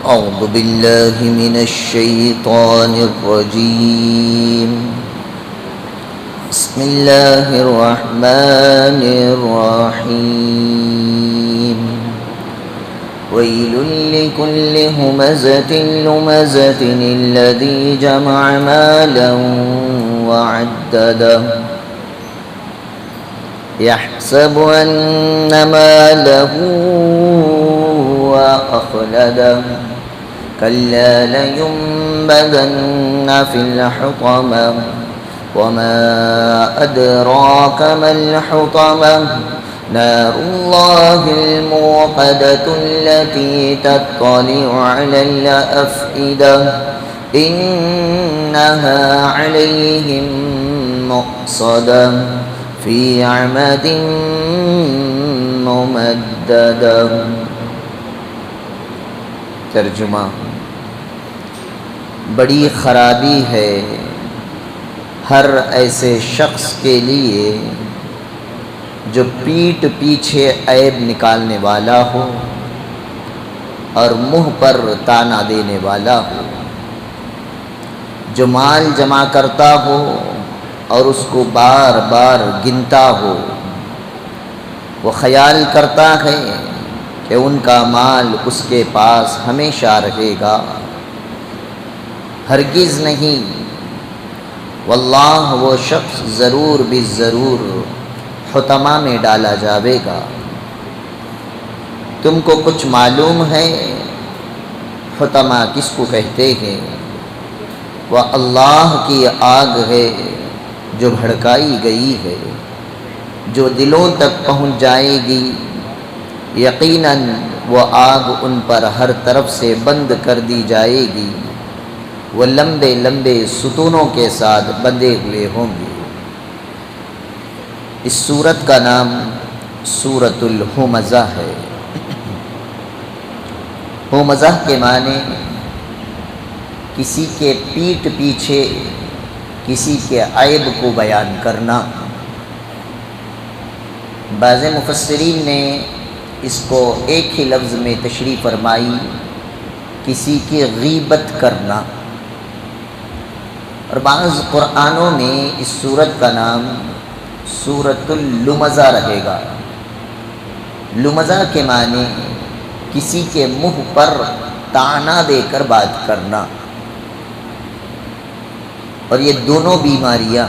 أعوذ بالله من الشيطان الرجيم. بسم الله الرحمن الرحيم. ويل لكل همزة لمزة الذي جمع مالا وعدده يحسب أن ماله وأخلده كلا لينبذن في الحطمة وما أدراك ما الحطمة نار الله الموقدة التي تطلع على الأفئدة إنها عليهم مؤصدة في عمد ممددة. ترجمہ: بڑی خرابی ہے ہر ایسے شخص کے لیے جو پیٹھ پیچھے عیب نکالنے والا ہو اور منہ پر تانا دینے والا ہو، جو مال جمع کرتا ہو اور اس کو بار بار گنتا ہو. وہ خیال کرتا ہے کہ ان کا مال اس کے پاس ہمیشہ رہے گا. ہرگز نہیں، واللہ وہ شخص ضرور بالضرور حطمہ میں ڈالا جاوے گا. تم کو کچھ معلوم ہے حطمہ کس کو کہتے ہیں؟ وہ اللہ کی آگ ہے جو بھڑکائی گئی ہے، جو دلوں تک پہنچ جائے گی. یقیناً وہ آگ ان پر ہر طرف سے بند کر دی جائے گی. وہ لمبے لمبے ستونوں کے ساتھ بندھے ہوئے ہوں گے. اس سورت کا نام سورۃ الہمزہ ہے. ہمزہ کے معنی کسی کے پیٹھ پیچھے کسی کے عیب کو بیان کرنا. بعض مفسرین نے اس کو ایک ہی لفظ میں تشریح فرمائی، کسی کی غیبت کرنا. اور بعض قرآنوں میں اس سورت کا نام سورۃ اللمزہ رہے گا. لمزہ کے معنی کسی کے منہ پر طعنہ دے کر بات کرنا. اور یہ دونوں بیماریاں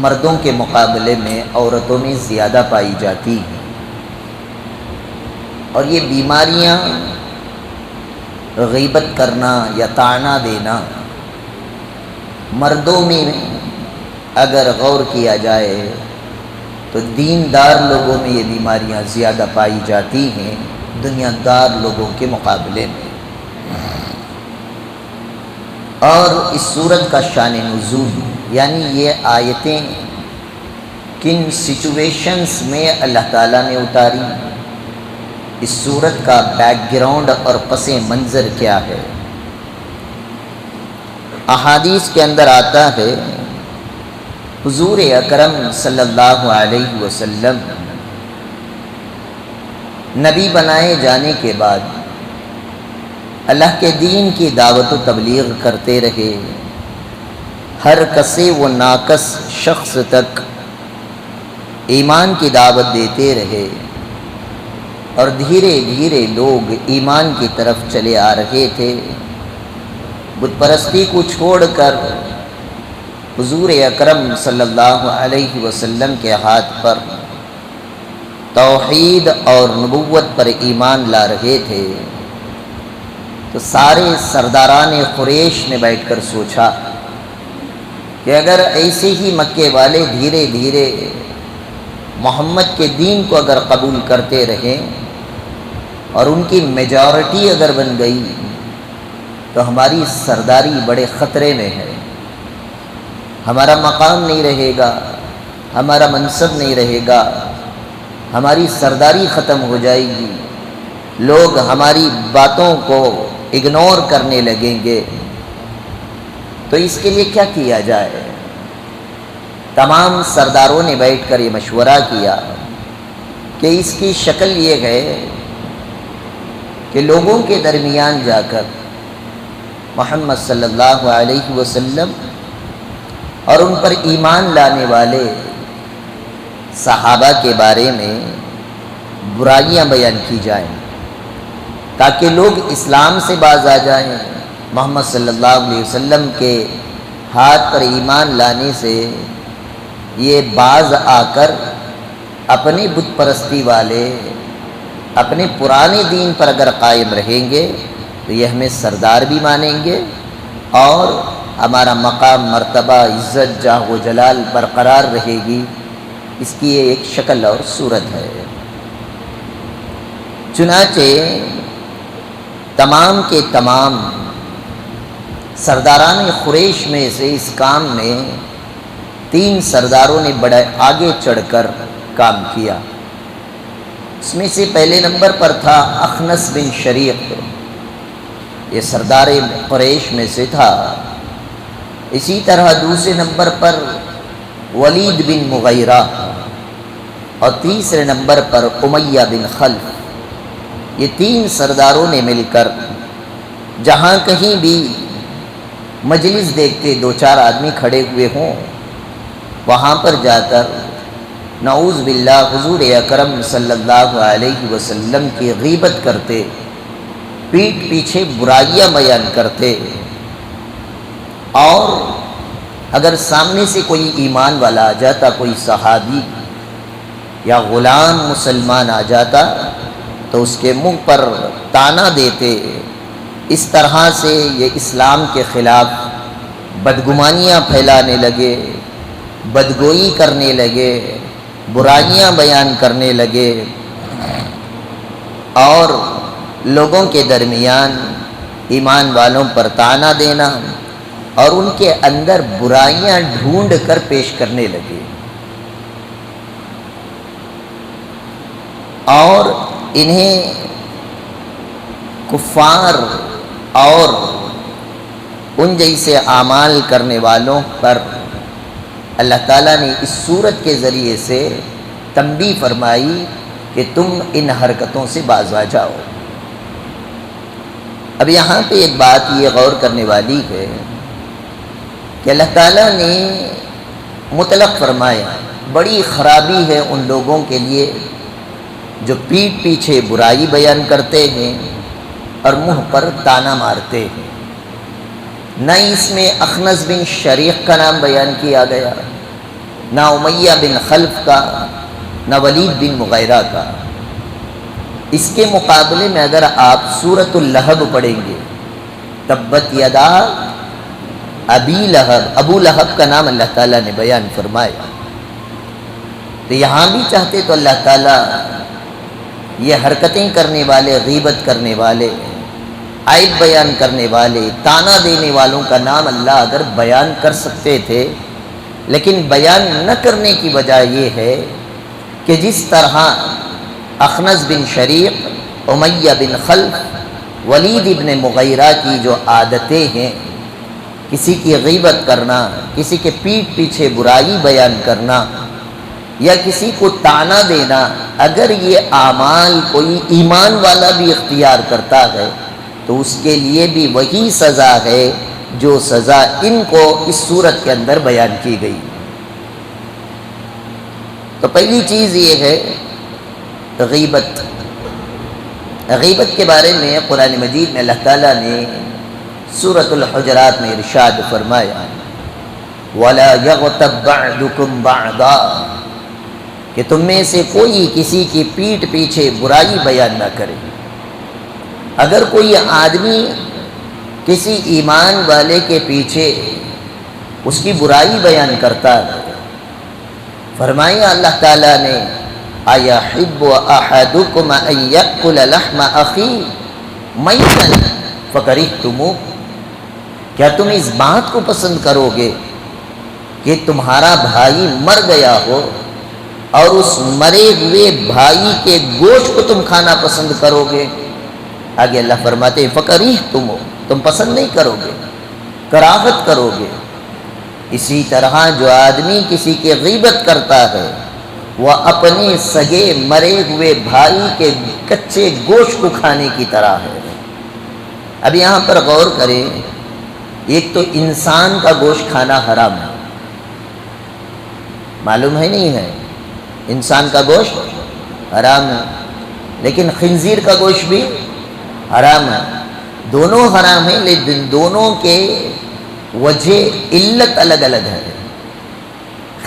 مردوں کے مقابلے میں عورتوں میں زیادہ پائی جاتی ہیں. اور یہ بیماریاں غیبت کرنا یا طعنہ دینا، مردوں میں اگر غور کیا جائے تو دیندار لوگوں میں یہ بیماریاں زیادہ پائی جاتی ہیں دنیا دار لوگوں کے مقابلے میں. اور اس سورت کا شان نزول یعنی یہ آیتیں کن سچویشنز میں اللہ تعالیٰ نے اتاری، اس سورت کا بیک گراؤنڈ اور پس منظر کیا ہے. احادیث کے اندر آتا ہے حضور اکرم صلی اللہ علیہ وسلم نبی بنائے جانے کے بعد اللہ کے دین کی دعوت و تبلیغ کرتے رہے. ہر کسے و ناقص شخص تک ایمان کی دعوت دیتے رہے اور دھیرے دھیرے لوگ ایمان کی طرف چلے آ رہے تھے. بت پرستی کو چھوڑ کر حضور اکرم صلی اللہ علیہ وسلم کے ہاتھ پر توحید اور نبوت پر ایمان لا رہے تھے. تو سارے سرداران قریش نے بیٹھ کر سوچا کہ اگر ایسے ہی مکے والے دھیرے دھیرے محمد کے دین کو اگر قبول کرتے رہیں اور ان کی میجارٹی اگر بن گئی تو ہماری سرداری بڑے خطرے میں ہے. ہمارا مقام نہیں رہے گا، ہمارا منصب نہیں رہے گا، ہماری سرداری ختم ہو جائے گی، لوگ ہماری باتوں کو اگنور کرنے لگیں گے. تو اس کے لیے کیا کیا جائے؟ تمام سرداروں نے بیٹھ کر یہ مشورہ کیا کہ اس کی شکل یہ ہے کہ لوگوں کے درمیان جا کر محمد صلی اللہ علیہ وسلم اور ان پر ایمان لانے والے صحابہ کے بارے میں برائیاں بیان کی جائیں تاکہ لوگ اسلام سے باز آ جائیں، محمد صلی اللہ علیہ وسلم کے ہاتھ پر ایمان لانے سے یہ باز آ کر اپنے بت پرستی والے اپنے پرانے دین پر اگر قائم رہیں گے تو یہ ہمیں سردار بھی مانیں گے اور ہمارا مقام، مرتبہ، عزت، جاہ و جلال برقرار رہے گی۔ اس کی یہ ایک شکل اور صورت ہے۔ چنانچہ تمام کے تمام سرداران قریش میں سے اس کام میں 3 سرداروں نے بڑا آگے چڑھ کر کام کیا۔ اس میں سے پہلے نمبر پر تھا اخنس بن شریق، یہ سردار قریش میں سے تھا۔ اسی طرح دوسرے نمبر پر ولید بن مغیرہ اور تیسرے نمبر پر امیہ بن خلف۔ یہ 3 سرداروں نے مل کر جہاں کہیں بھی مجلس دیکھتے 2-4 آدمی کھڑے ہوئے ہوں، وہاں پر جا کر نعوذ باللہ حضور اکرم صلی اللہ علیہ وسلم کی غیبت کرتے، پیٹھ پیچھے برائیاں بیان کرتے، اور اگر سامنے سے کوئی ایمان والا آ جاتا، کوئی صحابی یا غلام مسلمان آ جاتا تو اس کے منہ پر تانا دیتے۔ اس طرح سے یہ اسلام کے خلاف بدگمانیاں پھیلانے لگے، بدگوئی کرنے لگے، برائیاں بیان کرنے لگے، اور لوگوں کے درمیان ایمان والوں پر تانا دینا اور ان کے اندر برائیاں ڈھونڈ کر پیش کرنے لگے، اور انہیں کفار اور ان جیسے اعمال کرنے والوں پر اللہ تعالیٰ نے اس صورت کے ذریعے سے تنبیہ فرمائی کہ تم ان حرکتوں سے باز آ جاؤ۔ اب یہاں پہ ایک بات یہ غور کرنے والی ہے کہ اللہ تعالیٰ نے مطلق فرمایا بڑی خرابی ہے ان لوگوں کے لیے جو پیٹھ پیچھے برائی بیان کرتے ہیں اور منہ پر تانا مارتے ہیں۔ نہ اس میں اخنس بن شریق کا نام بیان کیا گیا، نہ امیہ بن خلف کا، نہ ولید بن مغیرہ کا۔ اس کے مقابلے میں اگر آپ سورۃ اللہب پڑھیں گے، تبت یدا ابی لہب، ابو لہب کا نام اللہ تعالیٰ نے بیان فرمایا۔ تو یہاں بھی چاہتے تو اللہ تعالیٰ یہ حرکتیں کرنے والے، غیبت کرنے والے، عیب بیان کرنے والے، تانا دینے والوں کا نام اللہ اگر بیان کر سکتے تھے، لیکن بیان نہ کرنے کی وجہ یہ ہے کہ جس طرح اخنس بن شریق، امیہ بن خلف، ولید بن مغیرہ کی جو عادتیں ہیں، کسی کی غیبت کرنا، کسی کے پیٹھ پیچھے برائی بیان کرنا یا کسی کو تانا دینا، اگر یہ اعمال کوئی ایمان والا بھی اختیار کرتا ہے تو اس کے لیے بھی وہی سزا ہے جو سزا ان کو اس صورت کے اندر بیان کی گئی۔ تو پہلی چیز یہ ہے غیبت۔ غیبت کے بارے میں قرآن مجید میں اللہ تعالیٰ نے سورۃ الحجرات میں ارشاد فرمایا وَلَا يَغْتَبْ بَعْضُكُمْ بَعْضًا، کہ تم میں سے کوئی کسی کی پیٹھ پیچھے برائی بیان نہ کرے۔ اگر کوئی آدمی کسی ایمان والے کے پیچھے اس کی برائی بیان کرتا ہے، فرمایا اللہ تعالیٰ نے أَيَحِبُّ أَحَدُكُمْ أَن يَأْكُلَ لَحْمَ أَخِيهِ مَيْتًا فَكَرِهْتُمُوهُ، کیا تم اس بات کو پسند کرو گے کہ تمہارا بھائی مر گیا ہو اور اس مرے ہوئے بھائی کے گوشت کو تم کھانا پسند کرو گے؟ آگے اللہ فرماتے ہیں فَكَرِهْتُمُوهُ، تم پسند نہیں کرو گے، کراہت کرو گے۔ اسی طرح جو آدمی کسی کی غیبت کرتا ہے وہ اپنے سگے مرے ہوئے بھائی کے کچے گوشت کو کھانے کی طرح ہے۔ اب یہاں پر غور کریں، ایک تو انسان کا گوشت کھانا حرام ہے، معلوم ہے نہیں ہے؟ انسان کا گوشت حرام ہے، لیکن خنزیر کا گوشت بھی حرام ہے۔ دونوں حرام ہیں، لیکن دونوں کے وجہ علت الگ الگ ہے۔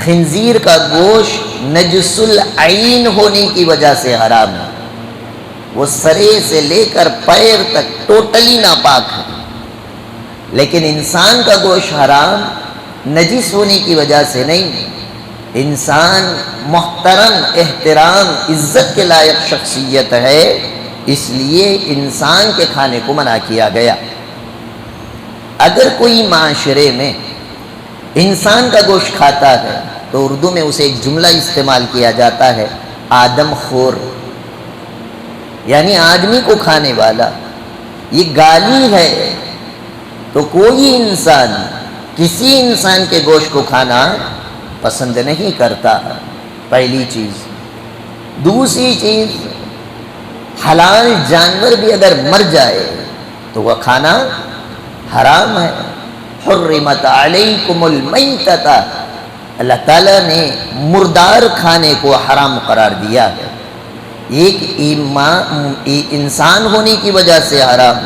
خنزیر کا گوشت نجس العین ہونے کی وجہ سے حرام ہے، وہ سرے سے لے کر پیر تک ٹوٹلی ناپاک ہے۔ لیکن انسان کا گوشت حرام نجس ہونے کی وجہ سے نہیں، انسان محترم، احترام، عزت کے لائق شخصیت ہے، اس لیے انسان کے کھانے کو منع کیا گیا۔ اگر کوئی معاشرے میں انسان کا گوشت کھاتا ہے تو اردو میں اسے ایک جملہ استعمال کیا جاتا ہے، آدم خور، یعنی آدمی کو کھانے والا۔ یہ گالی ہے۔ تو کوئی انسان کسی انسان کے گوشت کو کھانا پسند نہیں کرتا، پہلی چیز۔ دوسری چیز، حلال جانور بھی اگر مر جائے تو وہ کھانا حرام ہے۔ حرمت علیکم المیتۃ، اللہ تعالیٰ نے مردار کھانے کو حرام قرار دیا ہے۔ ایک انسان ہونے کی وجہ سے حرام،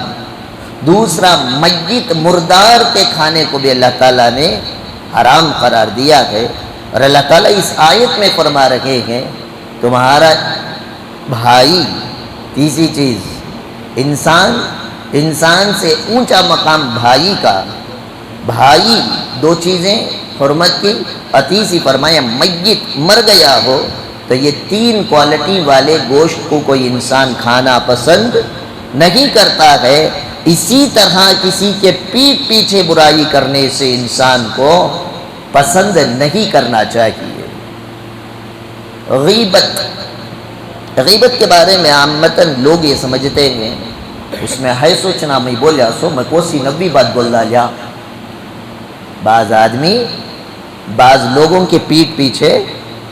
دوسرا میت مردار کے کھانے کو بھی اللہ تعالیٰ نے حرام قرار دیا ہے۔ اور اللہ تعالیٰ اس آیت میں فرما رہے ہیں تمہارا بھائی، تیسری چیز انسان سے اونچا مقام بھائی کا، بھائی دو چیزیں حرمت کی، اور تیسری فرمایا میت مر گیا ہو تو یہ تین کوالٹی والے گوشت کو کوئی انسان کھانا پسند نہیں کرتا ہے۔ اسی طرح کسی کے پیٹھ پیچھے برائی کرنے سے انسان کو پسند نہیں کرنا چاہیے۔ غیبت کے بارے میں عامتاً لوگ یہ سمجھتے ہیں اس میں ہے سوچنا میں بولیا سو میں کوسی نبی بات بول ڈالیا۔ بعض آدمی بعض لوگوں کے پیٹھ پیچھے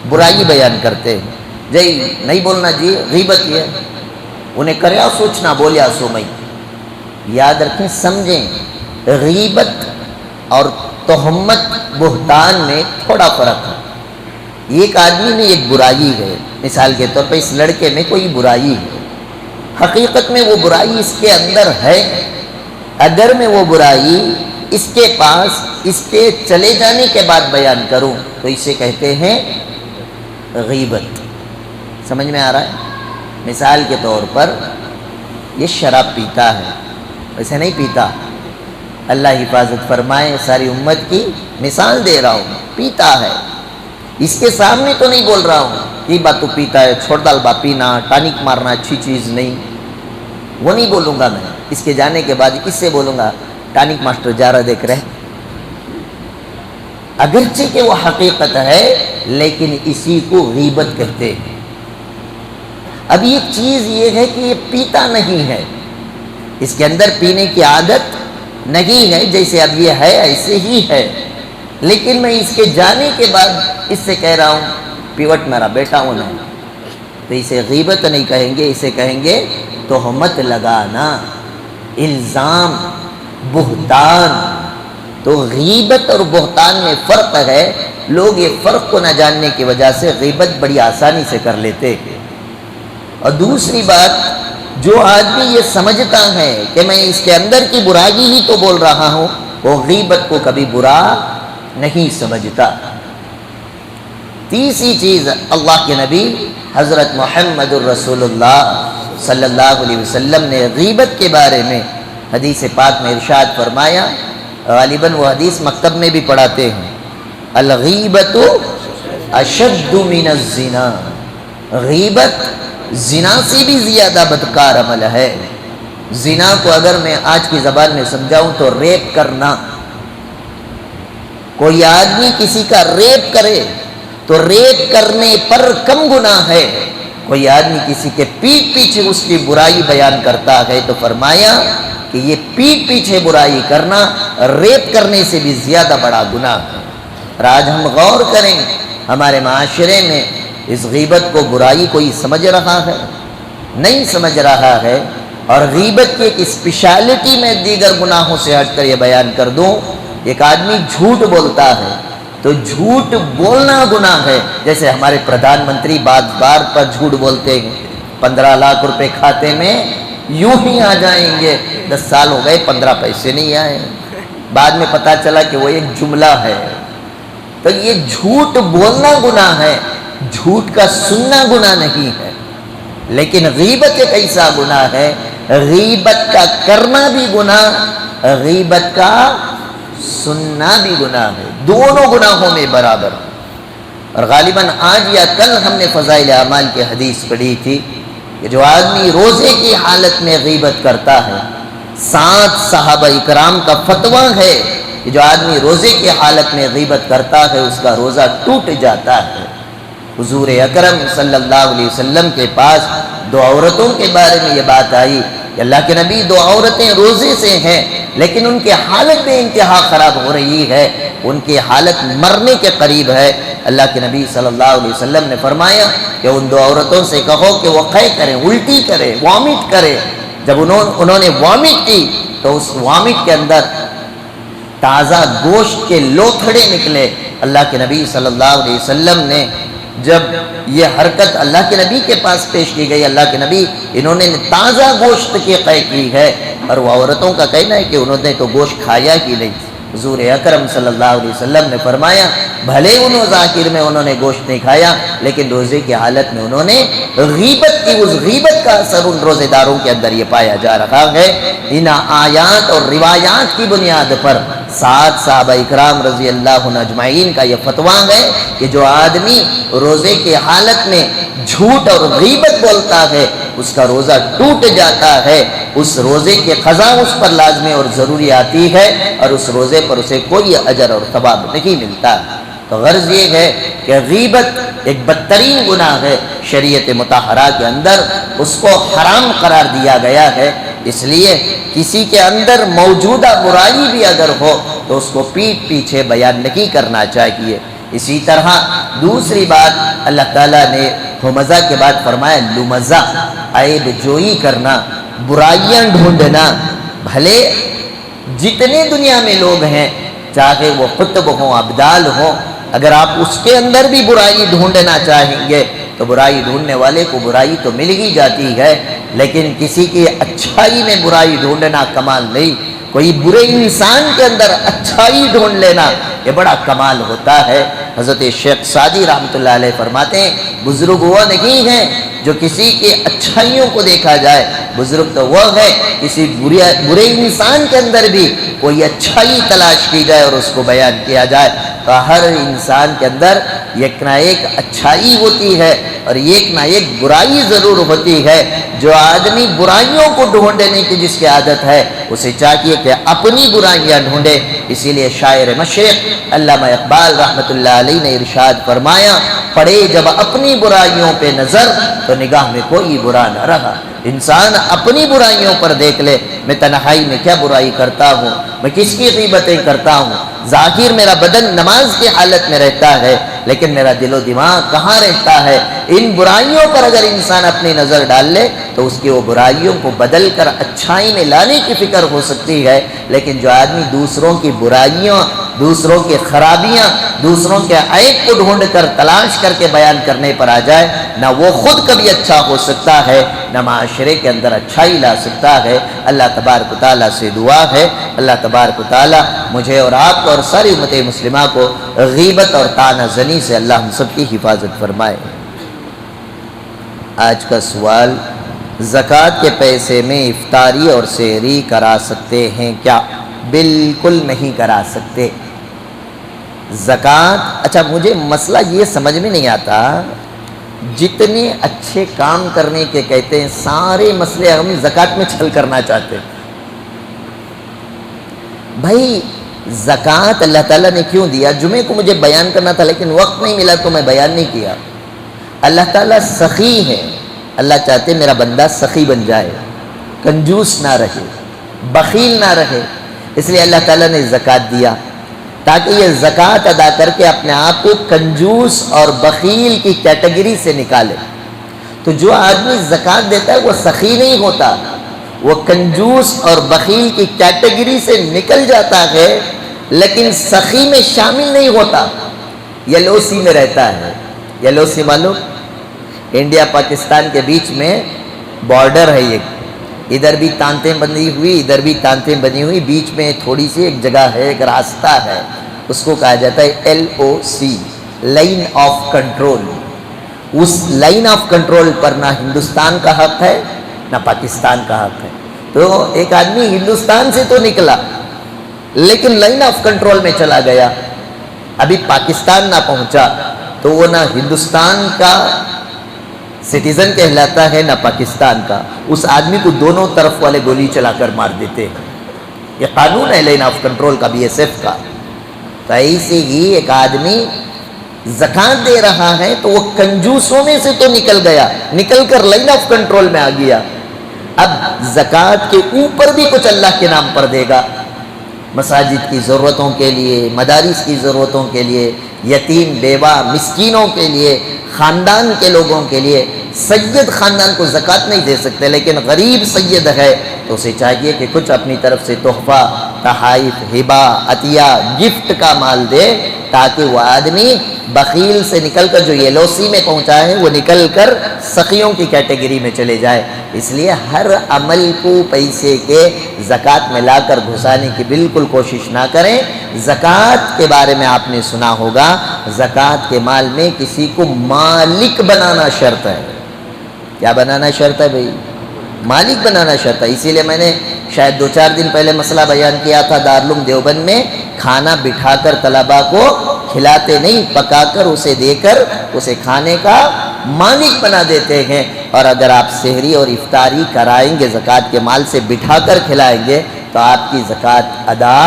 برائی بیان کرتے ہیں، جی نہیں بولنا جی غیبت یہ، انہیں کریا سوچنا بولیا سو میں۔ یاد رکھیں، سمجھیں، غیبت اور تہمت بہتان میں تھوڑا فرق ہے۔ ایک آدمی میں ایک برائی ہے، مثال کے طور پر اس لڑکے میں کوئی برائی ہے، حقیقت میں وہ برائی اس کے اندر ہے، اگر میں وہ برائی اس کے پاس اس کے چلے جانے کے بعد بیان کروں تو اسے کہتے ہیں غیبت۔ سمجھ میں آ رہا ہے؟ مثال کے طور پر یہ شراب پیتا ہے، ویسے نہیں پیتا، اللہ حفاظت فرمائے ساری امت کی، مثال دے رہا ہوں، پیتا ہے، اس کے سامنے تو نہیں بول رہا ہوں یہ بات تو پیتا ہے، چھوڑ ڈال با پینا، ٹانک مارنا اچھی چیز نہیں، وہ نہیں بولوں گا میں۔ اس کے جانے کے بعد اس سے بولوں گا ٹانک ماسٹر جا رہا دیکھ رہے، اگرچہ کہ وہ حقیقت ہے لیکن اسی کو غیبت کہتے ہیں۔ اب ایک چیز یہ ہے کہ یہ پیتا نہیں ہے، اس کے اندر پینے کی عادت نہیں ہے، جیسے اب یہ ہے ایسے ہی ہے، لیکن میں اس کے جانے کے بعد اس سے کہہ رہا ہوں پیوٹ میرا بیٹا ہونا، تو اسے غیبت نہیں کہیں گے، اسے کہیں گے تہمت لگانا، الزام، بہتان۔ تو غیبت اور بہتان میں فرق ہے، لوگ یہ فرق کو نہ جاننے کی وجہ سے غیبت بڑی آسانی سے کر لیتے ہیں۔ اور دوسری بات، جو آدمی یہ سمجھتا ہے کہ میں اس کے اندر کی برائی ہی تو بول رہا ہوں، وہ غیبت کو کبھی برا نہیں سمجھتا۔ تیسری چیز، اللہ کے نبی حضرت محمد الرسول اللہ صلی اللہ علیہ وسلم نے غیبت کے بارے میں حدیث پاک میں ارشاد فرمایا، غالباً وہ حدیث مکتب میں بھی پڑھاتے ہیں، الغیبت اشد من الزنا، غیبت زنا سے بھی زیادہ بدکار عمل ہے۔ زنا کو اگر میں آج کی زبان میں سمجھاؤں تو ریپ کرنا، کوئی آدمی کسی کا ریپ کرے تو ریپ کرنے پر کم گناہ ہے، کوئی آدمی کسی کے پیٹھ پیچھے اس کی برائی بیان کرتا ہے تو فرمایا کہ یہ پیٹھ پیچھے برائی کرنا ریپ کرنے سے بھی زیادہ بڑا گناہ ہے۔ اور آج ہم غور کریں، ہمارے معاشرے میں اس غیبت کو برائی کوئی سمجھ رہا ہے؟ نہیں سمجھ رہا ہے۔ اور غیبت کی ایک اسپیشلٹی میں دیگر گناہوں سے ہٹ کر یہ بیان کر دوں، ایک آدمی جھوٹ بولتا ہے تو جھوٹ بولنا گناہ ہے۔ جیسے ہمارے پردھان منتری بار پر جھوٹ بولتے ہیں، 15 لاکھ روپے کھاتے میں یوں ہی آ جائیں گے، 10 سال ہو گئے 15 پیسے نہیں آئے، بعد میں پتا چلا کہ وہ ایک جملہ ہے۔ تو یہ جھوٹ بولنا گناہ ہے، جھوٹ کا سننا گناہ نہیں ہے۔ لیکن غیبت ایک ایسا گناہ ہے، غیبت کا کرنا بھی گناہ، غیبت کا سننا بھی گناہ ہے، دونوں گناہوں میں برابر۔ اور غالباً آج یا کل ہم نے فضائل اعمال کی حدیث پڑھی تھی کہ جو آدمی روزے کی حالت میں غیبت کرتا ہے، 7 صحابہ اکرام کا فتویٰ ہے کہ جو آدمی روزے کی حالت میں غیبت کرتا ہے اس کا روزہ ٹوٹ جاتا ہے۔ حضور اکرم صلی اللہ علیہ وسلم کے پاس 2 عورتوں کے بارے میں یہ بات آئی کہ اللہ کے نبی 2 عورتیں روزے سے ہیں لیکن ان کی حالت بے انتہا خراب ہو رہی ہے، ان کی حالت مرنے کے قریب ہے۔ اللہ کے نبی صلی اللہ علیہ وسلم نے فرمایا کہ ان 2 عورتوں سے کہو کہ وہ قے کریں، الٹی کریں، وامٹ کریں۔ جب انہوں نے وامٹ کی تو اس وامٹ کے اندر تازہ گوشت کے لوتھڑے نکلے۔ اللہ کے نبی صلی اللہ علیہ وسلم نے جب یہ حرکت اللہ کے نبی کے پاس پیش کی گئی، اللہ کے نبی انہوں نے تازہ گوشت کی قے کی ہے، اور وہ عورتوں کا کہنا ہے کہ انہوں نے تو گوشت کھایا ہی نہیں۔ حضور اکرم صلی اللہ علیہ وسلم نے فرمایا بھلے ظاہر میں انہوں نے گوشت نہیں کھایا لیکن روزے کی حالت میں انہوں نے غیبت کی، اس غیبت کا اثر ان روزے داروں کے اندر یہ پایا جا رہا ہے۔ ان آیات اور روایات کی بنیاد پر 7 صحابہ اکرام رضی اللہ عنہ اجمعین کا یہ فتویٰ ہے کہ جو آدمی روزے کی حالت میں جھوٹ اور غیبت بولتا ہے اس کا روزہ ٹوٹ جاتا ہے، اس روزے کی قضا اس پر لازمی اور ضروری آتی ہے، اور اس روزے پر اسے کوئی اجر اور ثواب نہیں ملتا۔ تو غرض یہ ہے کہ غیبت ایک بدترین گناہ ہے، شریعت مطہرہ کے اندر اس کو حرام قرار دیا گیا ہے۔ اس لیے کسی کے اندر موجودہ برائی بھی اگر ہو تو اس کو پیٹ پیچھے بیان نہیں کرنا چاہیے۔ اسی طرح دوسری بات اللہ تعالیٰ نے ہمزہ کے بعد فرمایا لمزہ، عیب جوئی کرنا، برائیاں ڈھونڈنا۔ بھلے جتنے دنیا میں لوگ ہیں، چاہے وہ قطب ہوں ابدال ہوں، اگر آپ اس کے اندر بھی برائی ڈھونڈنا چاہیں گے تو برائی ڈھونڈنے والے کو برائی تو مل ہی جاتی ہے، لیکن کسی کی اچھائی میں برائی ڈھونڈنا کمال نہیں۔ کوئی برے انسان کے اندر اچھائی ڈھونڈ لینا یہ بڑا کمال ہوتا ہے۔ حضرت شیخ سعدی رحمۃ اللہ علیہ فرماتے ہیں بزرگ وہ نہیں ہے جو کسی کے اچھائیوں کو دیکھا جائے، بزرگ تو وہ ہے کسی برے انسان کے اندر بھی کوئی اچھائی تلاش کی جائے اور اس کو بیان کیا جائے۔ تو ہر انسان کے اندر ایک نہ ایک اچھائی ہوتی ہے اور ایک نہ ایک برائی ضرور ہوتی ہے۔ جو آدمی برائیوں کو ڈھونڈنے کی جس کی عادت ہے اسے چاہیے کہ اپنی برائیاں ڈھونڈے۔ اسی لیے شاعر مشرق علامہ اقبال رحمۃ اللہ علیہ نے ارشاد فرمایا پڑے جب اپنی برائیوں پہ نظر تو نگاہ میں کوئی برا نہ رہا۔ انسان اپنی برائیوں پر دیکھ لے، میں تنہائی میں کیا برائی کرتا ہوں، میں کس کی غیبتیں کرتا ہوں، ظاہر میرا بدن نماز کی حالت میں رہتا ہے لیکن میرا دل و دماغ کہاں رہتا ہے۔ ان برائیوں پر اگر انسان اپنی نظر ڈال لے تو اس کی وہ برائیوں کو بدل کر اچھائی میں لانے کی فکر ہو سکتی ہے، لیکن جو آدمی دوسروں کی برائیوں، دوسروں کی خرابیاں، دوسروں کے عیب کو ڈھونڈ کر تلاش کر کے بیان کرنے پر آ جائے، نہ وہ خود کبھی اچھا ہو سکتا ہے نہ معاشرے کے اندر اچھائی لا سکتا ہے۔ اللہ تبارک و تعالیٰ سے دعا ہے اللہ تبارک و تعالیٰ مجھے اور آپ کو اور ساری امت مسلمہ کو غیبت اور طعنہ زنی سے اللہ ہم سب کی حفاظت فرمائے۔ آج کا سوال، زکوٰۃ کے پیسے میں افطاری اور سحری کرا سکتے ہیں کیا؟ بالکل نہیں کرا سکتے۔ زکوٰۃ، اچھا مجھے مسئلہ یہ سمجھ میں نہیں آتا، جتنے اچھے کام کرنے کے کہتے ہیں سارے مسئلے ہم زکوٰۃ میں چھل کرنا چاہتے ہیں۔ بھائی زکوٰۃ اللہ تعالیٰ نے کیوں دیا؟ جمعے کو مجھے بیان کرنا تھا لیکن وقت نہیں ملا تو میں بیان نہیں کیا۔ اللہ تعالیٰ سخی ہے، اللہ چاہتے میرا بندہ سخی بن جائے، کنجوس نہ رہے، بخیل نہ رہے، اس لیے اللہ تعالیٰ نے زکوٰۃ دیا۔ تاکہ یہ زکوٰۃ ادا کر کے اپنے آپ کو کنجوس اور بخیل کی کیٹیگری سے نکالے۔ تو جو آدمی زکوٰۃ دیتا ہے وہ سخی نہیں ہوتا، وہ کنجوس اور بخیل کی کیٹیگری سے نکل جاتا ہے، لیکن سخی میں شامل نہیں ہوتا، یلوسی میں رہتا ہے۔ یلوسی معلوم؟ انڈیا پاکستان کے بیچ میں بارڈر ہے، ادھر بھی تانتیں بندی ہوئی، ادھر بھی تانتیں بنی ہوئی، بیچ میں تھوڑی سی ایک جگہ ہے، ایک راستہ ہے، اس کو کہا جاتا ہے LOC، لائن آف کنٹرول۔ اس لائن آف کنٹرول پر نہ ہندوستان کا حق ہے نہ پاکستان کا حق ہے۔ تو ایک آدمی ہندوستان سے تو نکلا لیکن لائن آف کنٹرول میں چلا گیا، ابھی پاکستان نہ پہنچا تو وہ نہ ہندوستان کا سٹیزن کہلاتا ہے نہ پاکستان کا۔ اس آدمی کو دونوں طرف والے گولی چلا کر مار دیتے ہیں۔ یہ قانون ہے لائن آف کنٹرول کا، BSF کا۔ تو ایسے ہی ایک آدمی زکوٰۃ دے رہا ہے تو وہ کنجوسوں میں سے تو نکل گیا، نکل کر لائن آف کنٹرول میں آ گیا۔ اب زکوٰۃ کے اوپر بھی کچھ اللہ کے نام پر دے گا، مساجد کی ضرورتوں کے لیے، مدارس کی ضرورتوں کے لیے، یتیم بیوہ مسکینوں کے لیے، خاندان کے لوگوں کے لیے۔ سید خاندان کو زکوٰۃ نہیں دے سکتے، لیکن غریب سید ہے تو اسے چاہیے کہ کچھ اپنی طرف سے تحفہ، تحائف، ہبہ، عطیہ، گفٹ کا مال دے، تاکہ وہ آدمی بخیل سے نکل کر جو یلوسی میں پہنچا ہے وہ نکل کر سخیوں کی کیٹیگری میں چلے جائے۔ اس لیے ہر عمل کو پیسے کے زکوٰۃ میں لا کر گھسانے کی بالکل کوشش نہ کریں۔ زکوٰۃ کے بارے میں آپ نے سنا ہوگا، زکوٰۃ کے مال میں کسی کو مالک بنانا شرط ہے۔ کیا بنانا شرط ہے بھائی؟ مالک بنانا شرط ہے۔ اسی لیے میں نے شاید 2-4 دن پہلے مسئلہ بیان کیا تھا، دارالعلوم دیوبند میں کھانا بٹھا کر طلباء کو کھلاتے نہیں، پکا کر اسے دے کر اسے کھانے کا مالک بنا دیتے ہیں۔ اور اگر آپ سحری اور افطاری کرائیں گے زکوٰۃ کے مال سے، بٹھا کر کھلائیں گے تو آپ کی زکوٰۃ ادا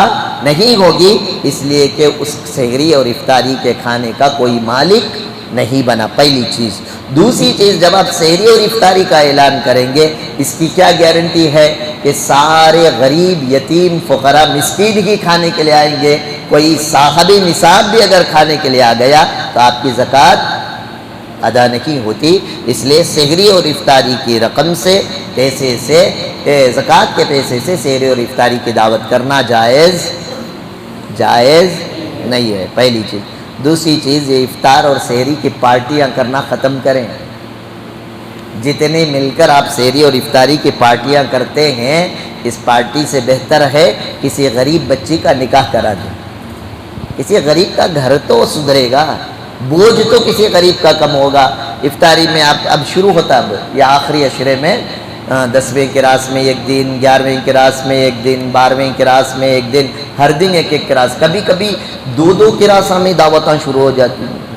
نہیں ہوگی، اس لیے کہ اس سحری اور افطاری کے کھانے کا کوئی مالک نہیں بنا، پہلی چیز۔ دوسری چیز، جب آپ سحری اور افطاری کا اعلان کریں گے، اس کی کیا گارنٹی ہے کہ سارے غریب، یتیم، فقراء، مسکین ہی کھانے کے لیے آئیں گے؟ کوئی صاحب نصاب بھی اگر کھانے کے لیے آ گیا تو آپ کی زکوٰۃ ادا نہیں ہوتی۔ اس لیے سحری اور افطاری کی رقم سے، پیسے سے، زکوٰۃ کے پیسے سے سحری اور افطاری کی دعوت کرنا جائز نہیں ہے، پہلی چیز۔ دوسری چیز، یہ افطار اور سحری کی پارٹیاں کرنا ختم کریں۔ جتنے مل کر آپ سحری اور افطاری کی پارٹیاں کرتے ہیں، اس پارٹی سے بہتر ہے کسی غریب بچی کا نکاح کرا دیں۔ کسی غریب کا گھر تو سدھرے گا، بوجھ تو کسی غریب کا کم ہوگا۔ افطاری میں آپ اب شروع ہوتا اب یا آخری عشرے میں 10ویں کی راس میں ایک دن، 11ویں کی راس میں ایک دن، 12ویں کی راس میں ایک دن، ہر دن ایک ایک کی راس، کبھی کبھی 2 کی راسوں میں دعوتاں شروع ہو جاتی ہیں۔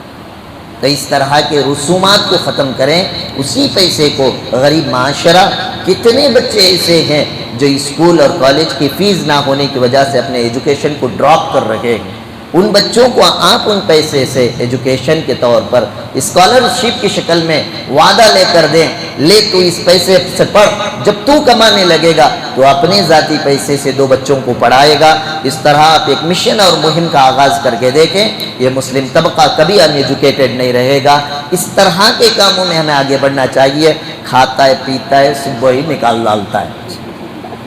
تو اس طرح کے رسومات کو ختم کریں، اسی پیسے کو غریب معاشرہ، کتنے بچے ایسے ہیں جو اسکول اور کالج کی فیس نہ ہونے کی وجہ سے اپنے ایجوکیشن کو ڈراپ کر رہے ہیں، ان بچوں کو آپ ان پیسے سے ایجوکیشن کے طور پر اسکالرشپ کی شکل میں وعدہ لے کر دیں، لے تو اس پیسے سے پڑھ، جب تو کمانے لگے گا تو اپنے ذاتی پیسے سے 2 بچوں کو پڑھائے گا۔ اس طرح آپ ایک مشن اور مہم کا آغاز کر کے دیکھیں، یہ مسلم طبقہ کبھی ان ایجوکیٹڈ نہیں رہے گا۔ اس طرح کے کاموں میں ہمیں آگے بڑھنا چاہیے۔ کھاتا ہے، پیتا ہے، صبح ہی نکال ڈالتا ہے،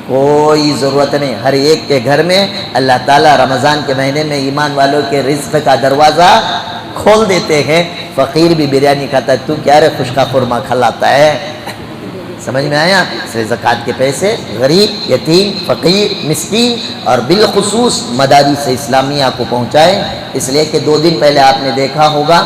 کوئی ضرورت نہیں۔ ہر ایک کے گھر میں اللہ تعالیٰ رمضان کے مہینے میں ایمان والوں کے رزق کا دروازہ کھول دیتے ہیں۔ فقیر بھی بریانی کھاتا ہے، تو کیا رے خشکا خورما کھلاتا ہے؟ سمجھ میں آیا؟ اس لیے زکوٰۃ کے پیسے غریب، یتیم، فقیر، مسکین اور بالخصوص مدارس اسلامیہ کو پہنچائیں۔ اس لیے کہ 2 دن پہلے آپ نے دیکھا ہوگا،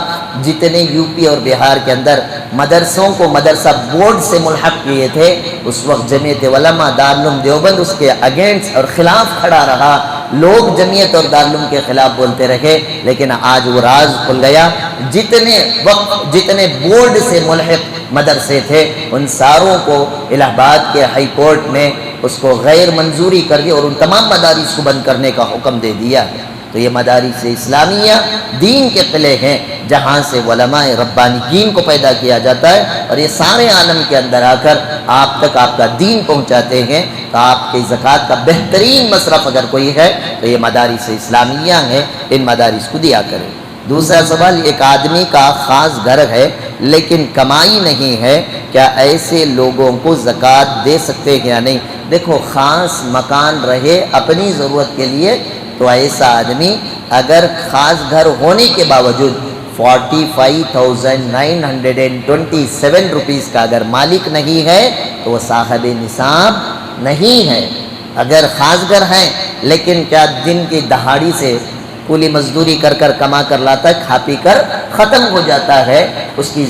جتنے یوپی اور بہار کے اندر مدرسوں کو مدرسہ بورڈ سے ملحق کیے تھے، اس وقت جمعیت علماء دارالعلوم دیوبند اس کے اگینسٹ اور خلاف کھڑا رہا۔ لوگ جمعیت اور دارالعلوم کے خلاف بولتے رہے، لیکن آج وہ راز کھل گیا۔ جتنے بورڈ سے ملحق مدرسے تھے، ان ساروں کو الہ آباد کے ہائی کورٹ نے اس کو غیر منظوری کر دی اور ان تمام مدارس کو بند کرنے کا حکم دے دیا۔ تو یہ مدارس اسلامیہ دین کے قلعے ہیں جہاں سے علماء ربانیین کو پیدا کیا جاتا ہے اور یہ سارے عالم کے اندر آ کر آپ تک آپ کا دین پہنچاتے ہیں۔ تو آپ کی زکوٰۃ کا بہترین مصرف اگر کوئی ہے تو یہ مدارس اسلامیہ ہیں، ان مدارس کو دیا کریں۔ دوسرا سوال، ایک آدمی کا خاص گھر ہے لیکن کمائی نہیں ہے، کیا ایسے لوگوں کو زکوٰۃ دے سکتے ہیں یا نہیں؟ دیکھو، خاص مکان رہے اپنی ضرورت کے لیے تو ایسا آدمی اگر خاص گھر ہونے کے باوجود 45,927 روپیز کا اگر مالک نہیں ہے تو وہ صاحب نصاب نہیں ہے۔ اگر خاص گھر ہیں لیکن کیا دن کی دہاڑی سے کولی مزدوری کر کر کما کر لاتا ہے، کھا پی کر ختم ہو جاتا ہے، اس کی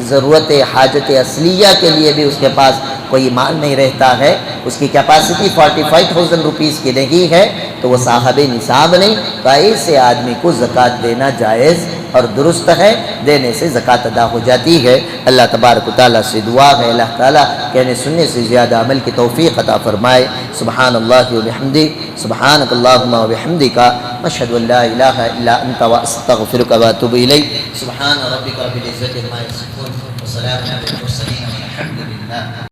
ضرورت حاجت اصلیہ کے لیے بھی اس کے پاس کوئی مال نہیں رہتا ہے، اس کی کیپیسٹی 45,000 روپیز کی نہیں ہے تو وہ صاحب نصاب نہیں، تو ایسے آدمی کو زکوٰۃ دینا جائز اور درست ہے، دینے سے زکوٰۃ ادا ہو جاتی ہے۔ اللہ تبارک و تعالیٰ سے دعا ہے اللہ تعالیٰ کہنے سننے سے زیادہ عمل کی توفیق عطا فرمائے۔ سبحان اللہ و بحمدہ، سبحانک اللہم و بحمدک، اشہد ان لا الہ الا انت واستغفرک واتوب الیک۔ سبحان ربک رب العزت عما یصفون وسلام علی المرسلین والحمد للہ۔